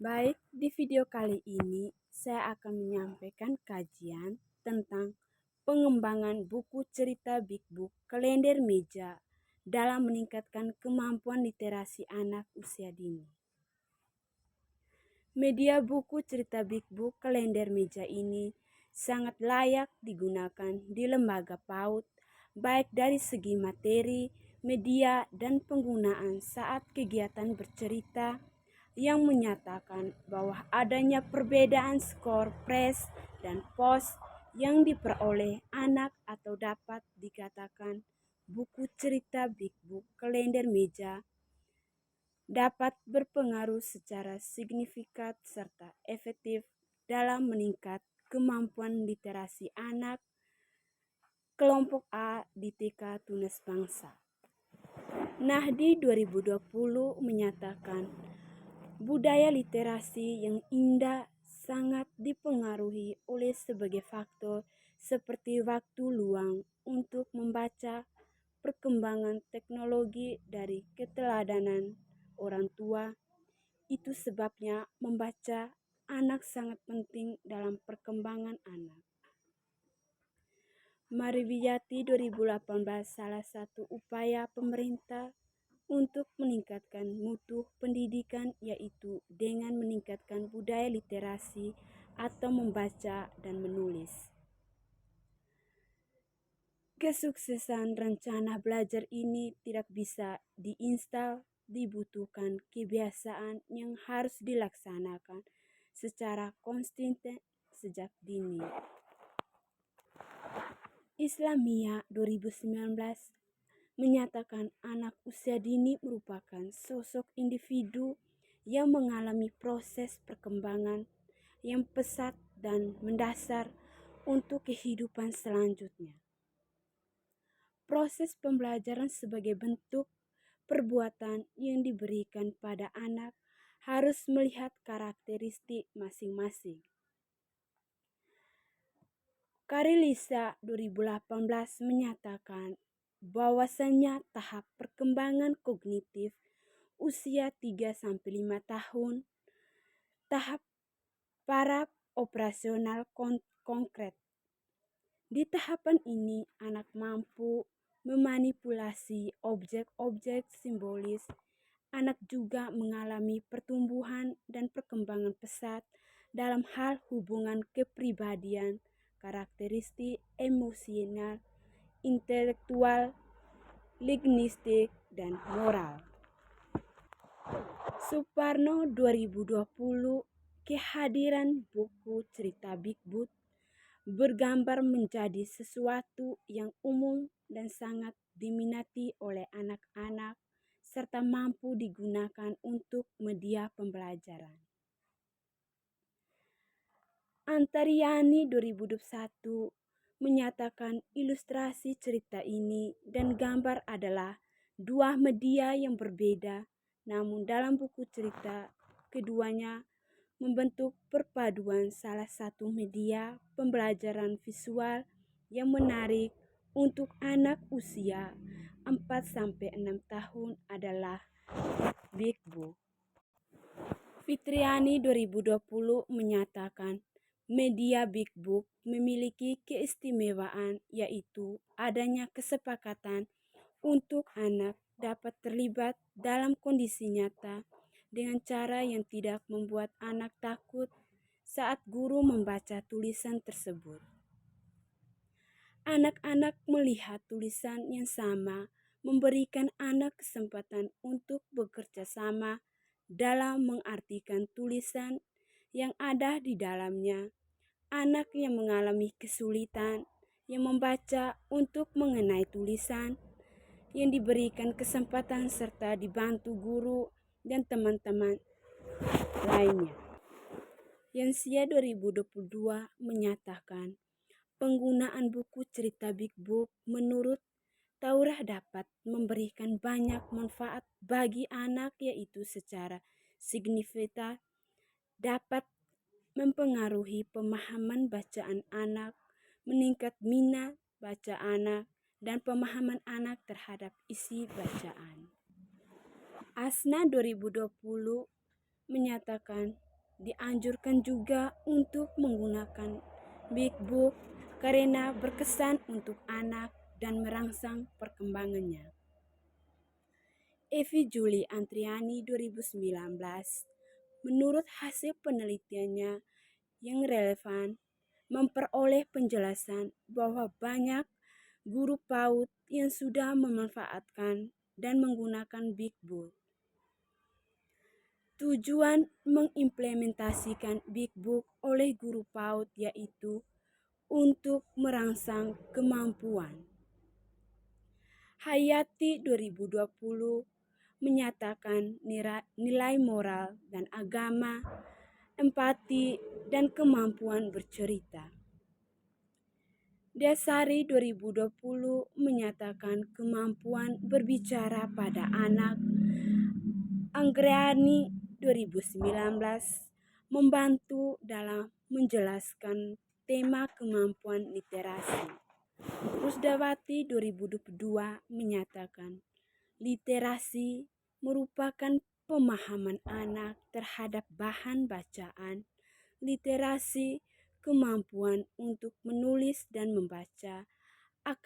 Baik, di video kali ini saya akan menyampaikan kajian tentang pengembangan buku cerita Big Book Kalender Meja dalam meningkatkan kemampuan literasi anak usia dini. Media buku cerita Big Book Kalender Meja ini sangat layak digunakan di lembaga PAUD, baik dari segi materi, media, dan penggunaan saat kegiatan bercerita yang menyatakan bahwa adanya perbedaan skor pres dan pos yang diperoleh anak atau dapat dikatakan buku cerita Big Book Kalender Meja dapat berpengaruh secara signifikan serta efektif dalam meningkat kemampuan literasi anak kelompok A di TK Tunas Bangsa. Nahdi 2020 menyatakan budaya literasi yang indah sangat dipengaruhi oleh sebagai faktor seperti waktu luang untuk membaca, perkembangan teknologi dari keteladanan orang tua. Itu sebabnya membaca anak sangat penting dalam perkembangan anak. Mariwiyati 2018 salah satu upaya pemerintah untuk meningkatkan mutu pendidikan yaitu dengan meningkatkan budaya literasi atau membaca dan menulis. Kesuksesan rencana belajar ini tidak bisa diinstal, dibutuhkan kebiasaan yang harus dilaksanakan secara konsisten sejak dini. Islamia 2019 menyatakan anak usia dini merupakan sosok individu yang mengalami proses perkembangan yang pesat dan mendasar untuk kehidupan selanjutnya. Proses pembelajaran sebagai bentuk perbuatan yang diberikan pada anak harus melihat karakteristik masing-masing. Karilisa 2018 menyatakan bahwasannya tahap perkembangan kognitif usia 3-5 tahun, tahap para operasional konkret. Di tahapan ini, anak mampu memanipulasi objek-objek simbolis. Anak juga mengalami pertumbuhan dan perkembangan pesat dalam hal hubungan kepribadian, karakteristik emosional, intelektual, linguistik, dan moral. Suparno 2020, kehadiran buku cerita Big Book bergambar menjadi sesuatu yang umum dan sangat diminati oleh anak-anak serta mampu digunakan untuk media pembelajaran. Antariani 2021 menyatakan ilustrasi cerita ini dan gambar adalah dua media yang berbeda, namun dalam buku cerita keduanya membentuk perpaduan salah satu media pembelajaran visual yang menarik untuk anak usia 4-6 tahun adalah Big Book. Fitriani 2020 menyatakan media Big Book memiliki keistimewaan yaitu adanya kesepakatan untuk anak dapat terlibat dalam kondisi nyata dengan cara yang tidak membuat anak takut saat guru membaca tulisan tersebut. Anak-anak melihat tulisan yang sama memberikan anak kesempatan untuk bekerja sama dalam mengartikan tulisan yang ada di dalamnya. Anak yang mengalami kesulitan yang membaca untuk mengenai tulisan yang diberikan kesempatan serta dibantu guru dan teman-teman lainnya. Yansia 2022 menyatakan penggunaan buku cerita Big Book menurut Taurah dapat memberikan banyak manfaat bagi anak yaitu secara signifikan dapat mempengaruhi pemahaman bacaan anak, meningkat minat baca anak, dan pemahaman anak terhadap isi bacaan. Asna 2020 menyatakan Dianjurkan juga untuk menggunakan Big Book karena berkesan untuk anak dan merangsang perkembangannya. Evi Juli Antriani 2019, menurut hasil penelitiannya yang relevan, memperoleh penjelasan bahwa banyak guru PAUD yang sudah memanfaatkan dan menggunakan Big Book. Tujuan mengimplementasikan Big Book oleh guru PAUD yaitu untuk merangsang kemampuan. Hayati 2020 menyatakan nilai moral dan agama, empati, dan kemampuan bercerita. Desari 2020 menyatakan kemampuan berbicara pada anak. Anggreni 2019 membantu dalam menjelaskan tema kemampuan literasi. Rusdawati 2022 menyatakan literasi merupakan pemahaman anak terhadap bahan bacaan, literasi kemampuan untuk menulis dan membaca,